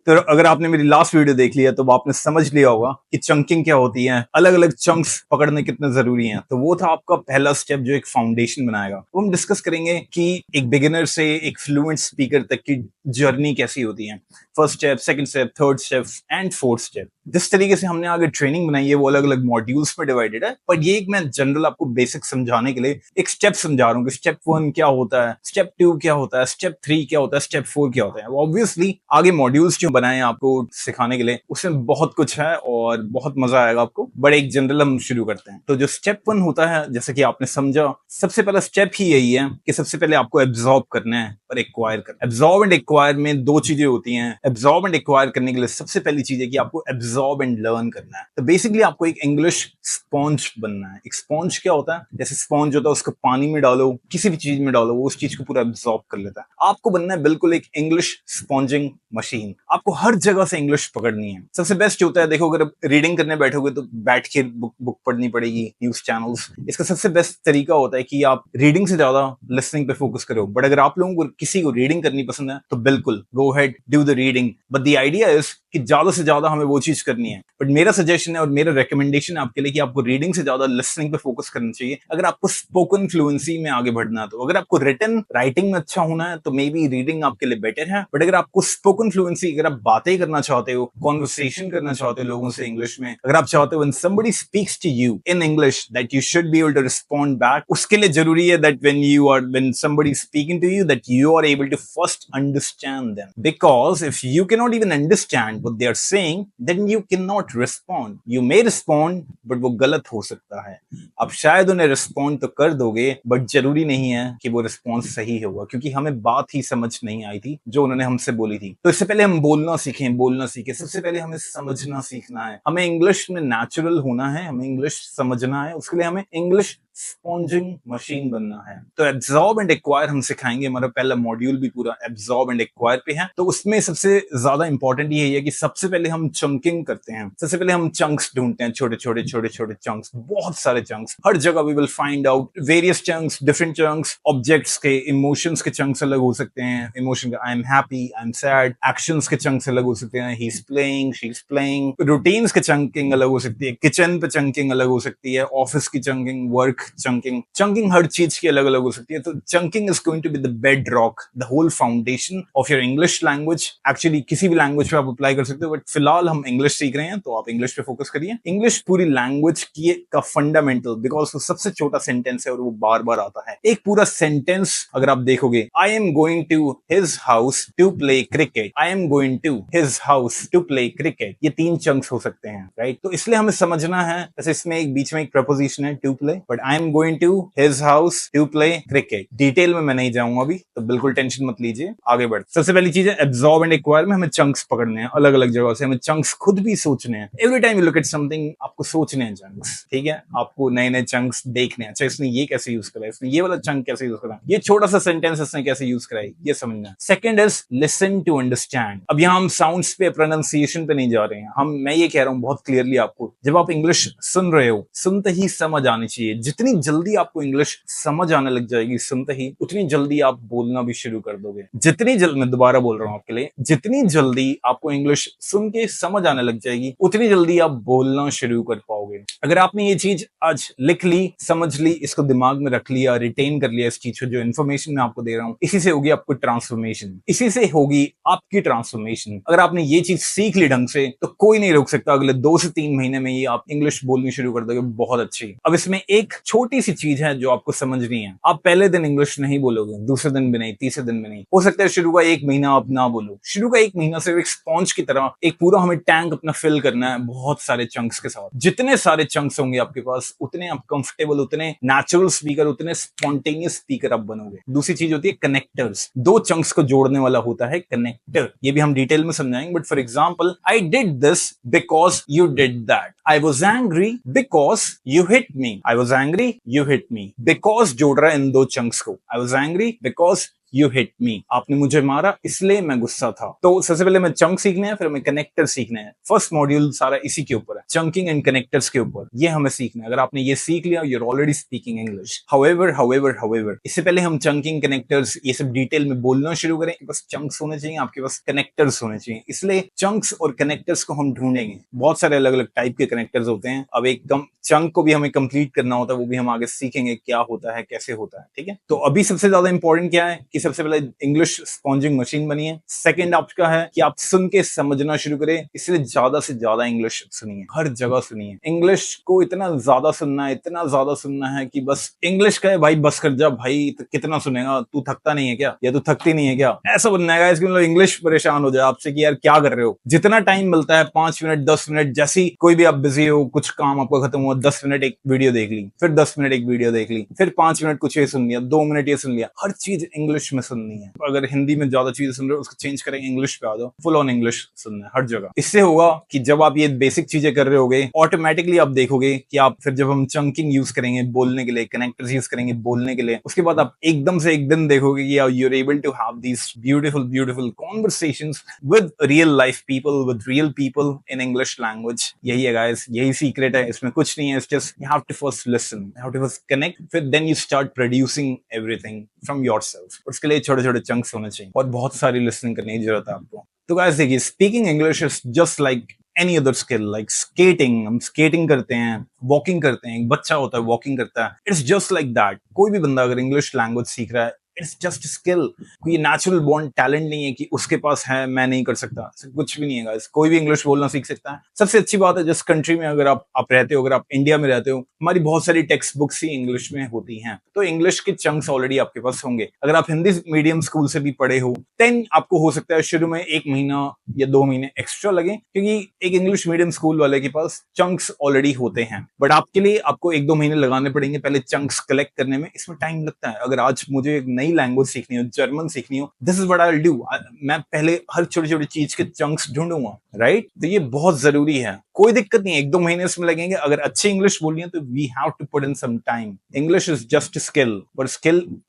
तो अगर आपने मेरी लास्ट वीडियो देख लिया तो आपने समझ लिया होगा कि चंकिंग क्या होती है, अलग अलग चंक्स पकड़ने कितने जरूरी हैं। तो वो था आपका पहला स्टेप जो एक फाउंडेशन बनाएगा। तो हम डिस्कस करेंगे कि एक बिगिनर से एक फ्लुएंट स्पीकर तक की जर्नी कैसी होती है, first step, second step, third step and fourth step. जिस तरीके से हमने आगे ट्रेनिंग बनाई है वो अलग अलग मॉड्यूल्स में डिवाइडेड है, पर ये एक मैं जनरल आपको बेसिक समझाने के लिए एक स्टेप समझा रहा हूँ कि स्टेप 1 क्या होता है, स्टेप 2 क्या होता है, स्टेप 3 क्या होता है, स्टेप 4 क्या होता है। ऑब्वियसली आगे मॉड्यूल्स जो बनाए हैं आपको सिखाने के लिए उसमें बहुत कुछ है और बहुत मजा आएगा आपको, बट एक जनरल हम शुरू करते हैं। तो जो स्टेप 1 होता है, जैसे कि आपने समझा, सबसे पहला स्टेप ही यही है कि सबसे पहले आपको एब्जॉर्ब करना है और एक्वायर करना है। एब्जॉर्ब एंड एक्वायर में दो चीजें होती हैं। एब्जॉर्ब एंड एक्वायर करने के लिए सबसे पहली चीज है कि आपको एब्जॉर्ब एंड लर्न करना है। तो बेसिकली आपको एक इंग्लिश स्पॉन्ज बनना है। एक स्पॉन्ज क्या होता है? जैसे स्पॉन्ज होता है, उसको पानी में डालो, किसी भी चीज में डालो, वो उस चीज को पूरा एब्जॉर्ब कर लेता है। आपको बनना है बिल्कुल एक इंग्लिश स्पॉन्जिंग मशीन। आपको हर जगह से इंग्लिश पकड़नी है। सबसे बेस्ट होता है, देखो, अगर रीडिंग करने बैठोगे तो बैठ के बुक पढ़नी पड़ेगी, न्यूज चैनल्स। इसका सबसे बेस्ट तरीका होता है कि आप रीडिंग से ज्यादा लिसनिंग पे फोकस करो। बट अगर आप लोगों को किसी को रीडिंग करनी पसंद है तो बिल्कुल go ahead, do the reading, but the idea is कि ज्यादा से ज्यादा हमें वो चीज करनी है। बट मेरा सजेशन है और मेरा रिकमेंडेशन है आपके लिए कि आपको रीडिंग से ज्यादा लिसनिंग पे फोकस करना चाहिए अगर आपको स्पोकन फ्लुएंसी में आगे बढ़ना है। तो अगर आपको रिटन राइटिंग में अच्छा होना है तो मे बी रीडिंग आपके लिए बेटर है। बट अगर आपको स्पोकन फ्लुएंसी, अगर आप बातें करना चाहते हो, कॉन्वर्सेशन करना चाहते हो लोगों से इंग्लिश में, अगर आप चाहते हो when somebody speaks to you in English that you should be able to respond back, उसके लिए जरूरी है that when somebody is speaking to you that you are able to first understand them, because if you cannot even understand what they are saying then you cannot respond. You may respond but वो गलत हो सकता है। आप शायद उन्हें respond तो कर दोगे बट जरूरी नहीं है कि वो रिस्पॉन्स सही होगा, क्योंकि हमें बात ही समझ नहीं आई थी जो उन्होंने हमसे बोली थी। तो इससे पहले हम बोलना सीखें, सबसे पहले हमें समझना सीखना है। हमें इंग्लिश में नेचुरल होना है, हमें इंग्लिश समझना है, उसके लिए हमें इंग्लिश स्पॉन्जिंग मशीन बनना है। तो एब्जॉर्ब एंड एक्वायर हम सिखाएंगे। हमारा पहला मॉड्यूल भी पूरा एब्जॉर्ब एंड एक्वायर पे है। तो उसमें सबसे ज्यादा इंपॉर्टेंट ये है कि सबसे पहले हम चंकिंग करते हैं। सबसे पहले हम चंक्स ढूंढते हैं, छोटे छोटे छोटे छोटे चंक्स, बहुत सारे चंक्स। हर जगह we will find out various chunks, different chunks. Objects के, इमोशंस के चंक्स अलग हो सकते हैं। इमोशन का I am happy, I am sad. Actions के चंक्स अलग हो सकते हैं, he is playing, she is playing. Routines के चंकिंग अलग हो सकती है, किचन पे चंकिंग अलग हो सकती है, ऑफिस की चंकिंग, वर्क चंकिंग हर चीज की अलग अलग हो सकती है। तो chunking is going to be the bedrock, the whole foundation of your English language. Actually किसी भी लैंग्वेज पे आप अप्लाई कर सकते हो, बट फिलहाल हम इंग्लिश सीख रहे हैं तो आप इंग्लिश पे फोकस करिए। इंग्लिश पूरी लैंग्वेज की का फंडामेंटल, बिकॉज वो सबसे छोटा सेंटेंस है और वो बार बार आता है। एक पूरा सेंटेंस अगर आप देखोगे, I am going to his house to play cricket, I am going to his house to play cricket, ये 3 चंक्स हो सकते हैं, राइट? तो इसलिए हमें समझना है। जैसे इसमें एक बीच में एक प्रपोजिशन है to play, but I am going to his house to play cricket। Detail में मैं नहीं जाऊंगा अभी, तो बिल्कुल टेंशन मत लीजिए, आगे बढ़। सबसे पहली चीज है एब्जॉर्ब एंड एक्वायर में हमें चंक्स पकड़ने हैं अलग अलग जगह से। हमें चंक्स खुद भी सोचने हैं। Every time you look at something आपको सोचने हैं चंक्स, ठीक है? आपको नए नए चंक्स देखने हैं। अच्छा, इसने ये कैसे यूज करा, इसने ये वाला चंक कैसे यूज करा, ये छोटा सा सेंटेंस इसने कैसे यूज करा, ये समझना है। Second is listen to understand. अब यहाँ हम साउंड्स पे, प्रोनाउंसिएशन पे नहीं जा रहे हैं। मैं ये कह रहा हूँ बहुत क्लियरली आपको, जब आप इंग्लिश सुन रहे हो, सुनते ही समझ आनी चाहिए। जितनी जल्दी आपको इंग्लिश समझ आने लग जाएगी सुनते ही, उतनी जल्दी आप बोलना भी शुरू कर दोगे। जितनी जल्दी, मैं दोबारा बोल रहा हूं आपके लिए, जितनी जल्दी आपको इंग्लिश सुन के समझ आने लग जाएगी उतनी जल्दी आप बोलना शुरू कर पाओगे। अगर आपने ये चीज आज लिख ली, समझ ली, इसको दिमाग में रख लिया, रिटेन कर लिया इस चीज को, जो इन्फॉर्मेशन मैं आपको दे रहा हूँ, इसी से होगी आपको ट्रांसफॉर्मेशन, इसी से होगी आपकी ट्रांसफॉर्मेशन। अगर आपने ये चीज सीख ली ढंग से तो कोई नहीं रोक सकता, अगले 2 से 3 महीने में ये आप इंग्लिश बोलनी शुरू कर दोगे बहुत अच्छी। अब इसमें एक छोटी सी चीज है जो आपको समझनी है। आप पहले दिन इंग्लिश नहीं बोलोगे, दूसरे दिन भी नहीं, तीसरे दिन भी नहीं। हो सकता है शुरू का 1 महीना आप ना बोलो। शुरू का 1 महीना सिर्फ एक स्पॉन्ज की तरह एक पूरा हमें टैंक अपना फिल करना है बहुत सारे चंक्स के साथ। जितने सारे चंक्स होंगे आपके पास, उतने आप कंफर्टेबल, उतने नेचुरल स्पीकर, उतने स्पॉन्टेनियस स्पीकर आप बनोगे। दूसरी चीज होती है कनेक्टर्स। 2 चंक्स को जोड़ने वाला होता है कनेक्टर। ये भी हम डिटेल में समझाएंगे, but for example, I did this because you did that. I was angry because you hit me. I was angry, you hit me. Because जोड़ रहा है इन 2 चंक्स को। I was angry because you hit me, आपने मुझे मारा इसलिए मैं गुस्सा था। तो सबसे पहले मैं चंक सीखने हैं, फिर हमें कनेक्टर सीखने हैं। फर्स्ट मॉड्यूल सारा इसी के ऊपर है, चंकिंग एंड कनेक्टर्स के ऊपर। ये हमें सीखना है। अगर आपने ये सीख लिया, your already speaking English. However इससे पहले हम चंकिंग, कनेक्टर्स ये सब डिटेल में बोलना शुरू करें, बस चंक्स होने चाहिए, आपके पास कनेक्टर्स होने चाहिए। इसलिए चंक्स और कनेक्टर्स को हम ढूंढेंगे। बहुत सारे अलग अलग टाइप के कनेक्टर्स होते हैं। अब एक चंक को भी हमें कंप्लीट करना होता है, वो भी हम आगे सीखेंगे क्या होता है, कैसे होता है। ठीक है, तो अभी सबसे ज्यादा इंपॉर्टेंट क्या है कि सबसे पहले इंग्लिश स्पॉन्जिंग मशीन बनिए। सेकंड आपका है कि आप सुन के समझना शुरू करें, इसलिए ज्यादा से ज्यादा इंग्लिश सुनिए, हर जगह सुनिए। इंग्लिश को इतना ज्यादा सुनना है, इतना ज्यादा सुनना है कि बस इंग्लिश का है भाई, बस कर जा भाई, तो कितना सुनेगा, तू थकता नहीं है क्या, या तू थकती नहीं है क्या, ऐसा बनना है इसके मतलब इंग्लिश परेशान हो जाए आपसे कि यार क्या कर रहे हो। जितना टाइम मिलता है 5 मिनट 10 मिनट, जैसी कोई भी आप बिजी हो, कुछ काम आपका खत्म हुआ, 10 मिनट एक वीडियो देख ली, फिर 10 मिनट एक वीडियो देख ली, फिर 5 मिनट कुछ ये सुन लिया, 2 मिनट ये सुन लिया। हर चीज इंग्लिश में सुननी है। अगर हिंदी में ज्यादा चीजें सुन रहे हो उसको चेंज करेंगे, इंग्लिश पे आ जाओ, फुल ऑन इंग्लिश सुनना है हर जगह। इससे होगा कि जब आप ये बेसिक चीजें कर रहे होगे, ऑटोमेटिकली आप देखोगे कि आप फिर जब हम चंकिंग यूज करेंगे बोलने के लिए, कनेक्टर्स यूज करेंगे बोलने के लिए, उसके बाद आप एकदम से एक दिन देखोगे कि you are able to have these beautiful conversations with real life people, with real people in English language. यही है गाइस, यही सीक्रेट है, इसमें कुछ नहीं है। It's just you have to first listen, you have to first connect, फिर then you start producing everything from yourself. उसके लिए छोटे छोटे चंक्स होने चाहिए और बहुत सारी लिसनिंग करने की जरूरत है आपको। तो गाइस देखिए, speaking English is just like any other skill, like skating. हम स्केटिंग करते हैं, वॉकिंग करते हैं, एक बच्चा होता है वॉकिंग करता है। It's just like that. कोई भी बंदा अगर इंग्लिश लैंग्वेज सीख रहा है, इट्स जस्ट स्किल। कोई नेचुरल बॉर्न टैलेंट नहीं है कि उसके पास है मैं नहीं कर सकता, कुछ भी नहीं है गाइस। कोई भी इंग्लिश बोलना सीख सकता है। सबसे अच्छी बात है जिस कंट्री में अगर आप रहते हो, अगर आप इंडिया में रहते हो, हमारी बहुत सारी टेक्स्ट बुक्स ही इंग्लिश में होती हैं, तो इंग्लिश के चंक्स ऑलरेडी आपके पास होंगे। अगर आप हिंदी मीडियम स्कूल से भी पढ़े हो, देन आपको हो सकता है शुरू में 1 महीना या 2 महीने एक्स्ट्रा लगे, क्योंकि एक इंग्लिश मीडियम स्कूल वाले के पास चंक्स ऑलरेडी होते हैं। बट आपके लिए आपको 1-2 महीने लगाने पड़ेंगे पहले चंक्स कलेक्ट करने में। इसमें टाइम लगता है। अगर आज मुझे एक नई लैंग्वेज सीखनी हो, जर्मन सीखनी हो, this is what I will do. मैं पहले हर छोटी छोटी चीज के चंक्स ढूंढूंगा, राइट? तो ये बहुत जरूरी है। कोई दिक्कत नहीं है, 1-2 महीने इसमें लगेंगे। अगर अच्छी इंग्लिश बोलनी है तो we have to put in some time. English is just skill,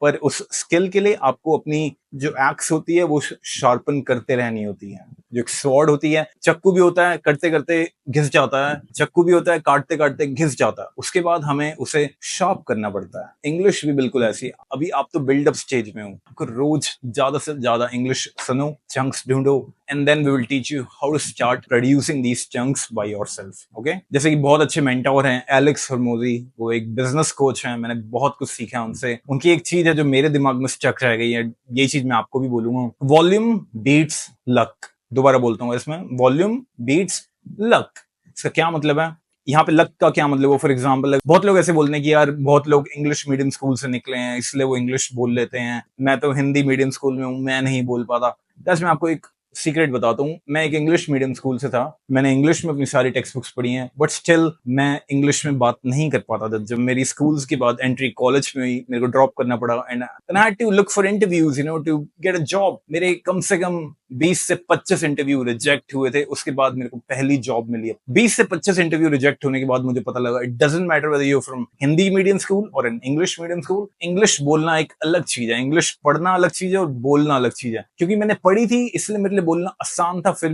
पर उस स्किल के लिए आपको अपनी जो एक्स होती है वो शार्पन करते रहनी होती है। जो एक स्वॉर्ड होती है, चक्कू भी होता है, करते करते घिस जाता है, चक्कू भी होता है, काटते काटते घिस जाता है, उसके बाद हमें उसे शार्प करना पड़ता है। इंग्लिश भी बिल्कुल ऐसी। अभी आप तो बिल्डअप स्टेज में हो, आपको रोज ज्यादा से ज्यादा इंग्लिश सुनो, चंक्स ढूंढो, and then we will teach you how to start producing these chunks by yourself. Okay, जैसे कि बहुत अच्छे मेंटोर हैं एलेक्स हरमोजी, वो एक बिजनेस कोच हैं, मैंने बहुत कुछ सीखा उनसे। उनकी एक चीज है जो मेरे दिमाग में स्टक रह गई है, ये चीज मैं आपको भी बोलूंगा, वॉल्यूम बीट्स लक। दोबारा बोलता हूँ इसमें, वॉल्यूम बीट्स लक। इसका क्या मतलब है? यहाँ पे लक का क्या मतलब है? फॉर एग्जाम्पल, बहुत लोग ऐसे बोलते हैं कि यार बहुत लोग इंग्लिश मीडियम स्कूल से निकले हैं इसलिए वो इंग्लिश बोल लेते हैं, मैं तो हिंदी मीडियम स्कूल में हूँ, मैं नहीं बोल पाता। दस मैं आपको एक सीक्रेट बताता हूँ। मैं एक इंग्लिश मीडियम स्कूल से था, मैंने इंग्लिश में अपनी सारी टेक्स्ट बुक्स पढ़ी हैं, बट स्टिल मैं इंग्लिश में बात नहीं कर पाता था। जब मेरी स्कूल्स के बाद एंट्री कॉलेज में हुई, मेरे को ड्रॉप करना पड़ा, and I had to look for interviews, to get a job. मेरे कम से कम 20 से 25 इंटरव्यू रिजेक्ट हुए थे, उसके बाद मेरे को पहली जॉब मिली है। 20 से 25 इंटरव्यू रिजेक्ट होने के बाद मुझे पता लगा it doesn't matter whether you from Hindi medium school और an English medium school. English बोलना एक अलग चीज है, इंग्लिश पढ़ना अलग चीज है और बोलना अलग चीज है। क्योंकि मैंने पढ़ी थी इसलिए मेरे लिए बोलना आसान था, फिर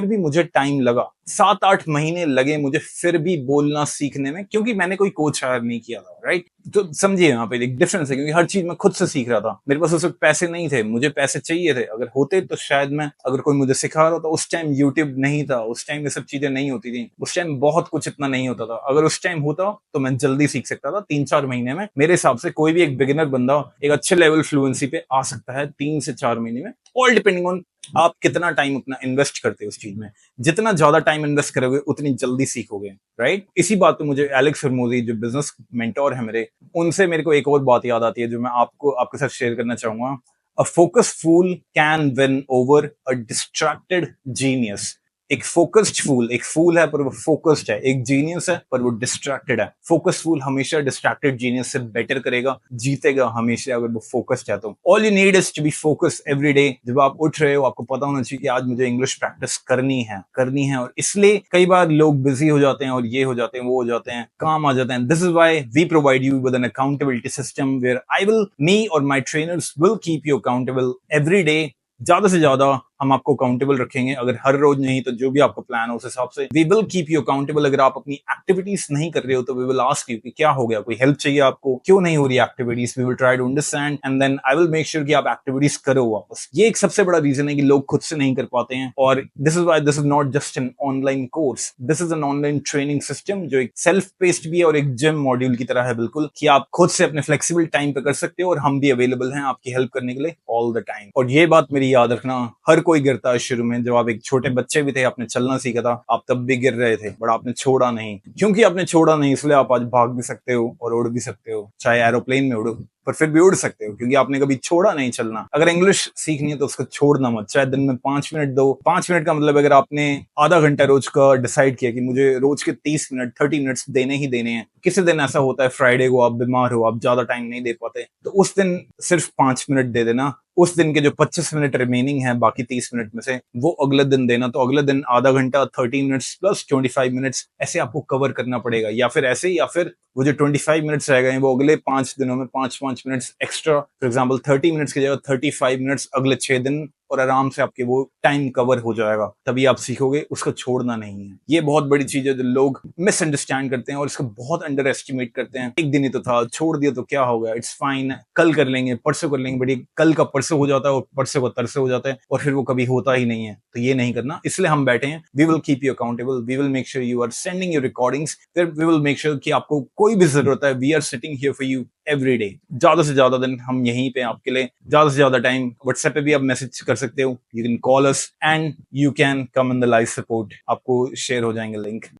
भी मुझे टाइम लगा, 7-8 महीने लगे मुझे फिर भी बोलना सीखने में, क्योंकि मैंने कोई कोच हायर नहीं किया था, राइट? तो समझिए यहाँ पे एक डिफरेंस है, क्योंकि हर चीज मैं खुद से सीख रहा था। मेरे पास उस वक्त पैसे नहीं थे, मुझे पैसे चाहिए थे। अगर होते तो शायद मैं, अगर कोई मुझे सिखा रहा था, उस टाइम यूट्यूब नहीं था, उस टाइम ये सब चीजें नहीं होती थी, उस टाइम बहुत कुछ इतना नहीं होता था। अगर उस टाइम होता तो मैं जल्दी सीख सकता था। 3-4 महीने में मेरे हिसाब से कोई भी एक बिगिनर बंदा एक अच्छे लेवल फ्लुएंसी पे आ सकता है 3 से 4 महीने में, ऑल डिपेंडिंग ऑन आप कितना टाइम अपना इन्वेस्ट करते हो उस चीज में। जितना ज्यादा टाइम इन्वेस्ट करोगे उतनी जल्दी सीखोगे, राइट? इसी बात पे मुझे एलेक्स हरमोजी जो बिजनेस मेंटोर है मेरे, उनसे मेरे को एक और बात याद आती है जो मैं आपके साथ शेयर करना चाहूंगा। A focus fool can win over a distracted genius. एक फोकस्ड फूल, एक फूल है पर वो फोकस्ड है, एक जीनियस है पर वो डिस्ट्रैक्टेड है। फोकस्ड फूल हमेशा डिस्ट्रैक्टेड जीनियस से बेटर करेगा, जीतेगा हमेशा अगर वो फोकस्ड है तो। All you need is to be focus every day. जब आप उठ रहे हो आपको पता होना चाहिए कि आज मुझे इंग्लिश प्रैक्टिस करनी है, और इसलिए कई बार लोग बिजी हो जाते हैं और ये हो जाते हैं, वो हो जाते हैं, काम आ जाते हैं। This is why we provide you with an accountability system where I will, me और my trainers will keep you accountable every day. ज्यादा से ज्यादा हम आपको अकाउंटेबल रखेंगे, अगर हर रोज नहीं तो जो भी आपका प्लान हो उस हिसाब से we will keep you accountable. अगर आप अपनी एक्टिविटीज नहीं कर रहे हो तो वी विल आस्क यू कि क्या हो गया, कोई हेल्प चाहिए आपको, क्यों नहीं हो रही activities, we will try to understand and then I will make sure कि आप एक्टिविटीज करो वापस। ये एक सबसे बड़ा रीजन है कि लोग खुद से नहीं कर पाते हैं, और this is why this is not just an online course, this is an online training system जो एक सेल्फ पेस्ड भी है और एक जिम मॉड्यूल की तरह है बिल्कुल, कि आप खुद से अपने फ्लेक्सिबल टाइम पे कर सकते हो और हम भी अवेलेबल हैं आपकी हेल्प करने के लिए ऑल द टाइम। और ये बात मेरी याद रखना, हर कोई गिरता है शुरू में। जब आप एक छोटे बच्चे भी थे, आपने चलना सीखा था, आप तब भी गिर रहे थे, बट आपने छोड़ा नहीं। क्योंकि आपने छोड़ा नहीं इसलिए आप आज भाग भी सकते हो और उड़ भी सकते हो, चाहे एरोप्लेन में उड़ो पर फिर भी उड़ सकते हो, क्योंकि आपने कभी छोड़ा नहीं चलना। अगर इंग्लिश सीखनी है तो उसको छोड़ना मत, चाहे दिन में 5 मिनट दो। 5 मिनट का मतलब अगर आपने आधा घंटा रोज का डिसाइड किया कि मुझे रोज के 30 मिनट 30 मिनट्स देने ही देने हैं, किसी दिन ऐसा होता है फ्राइडे को आप बीमार हो, आप ज्यादा टाइम नहीं दे पाते, तो उस दिन सिर्फ 5 मिनट दे देना। उस दिन के जो 25 मिनट रिमेनिंग है बाकी 30 मिनट में से, वो अगले दिन देना। तो अगले दिन आधा घंटा 30 मिनट्स प्लस 25 मिनट्स ऐसे आपको कवर करना पड़ेगा, या फिर ऐसे, या फिर वो जो 25 मिनट्स रह गए वो अगले 5 दिनों में 5-5 minutes extra. For example 30 minutes की जगह 35 मिनट्स अगले 6 दिन, और आराम से आपके वो टाइम कवर हो जाएगा। तभी आप सीखोगे, उसको छोड़ना नहीं है। ये बहुत बड़ी चीज है जो लोग मिसअंडरस्टैंड करते हैं और इसको बहुत अंडर एस्टिमेट करते हैं। एक दिन ही तो था, छोड़ दिया तो क्या हो गया, इट्स फाइन, कल कर लेंगे, परसों कर लेंगे, बट ये कल का परसों हो जाता है और परसों का तरसों हो जाता है और फिर वो कभी होता ही नहीं है। तो ये नहीं करना, इसलिए हम बैठे हैं। We will keep you accountable, we will make sure you are sending your recordings, फिर वी विल मेक श्योर कि आपको कोई भी जरूरत है, we are sitting here for you every day. ज्यादा से ज्यादा दिन हम यहीं पे आपके लिए, ज्यादा से ज्यादा टाइम। व्हाट्सएप पे भी आप मैसेज कर सकते हो, you can call us and you can come in the live support, आपको शेयर हो जाएंगे लिंक।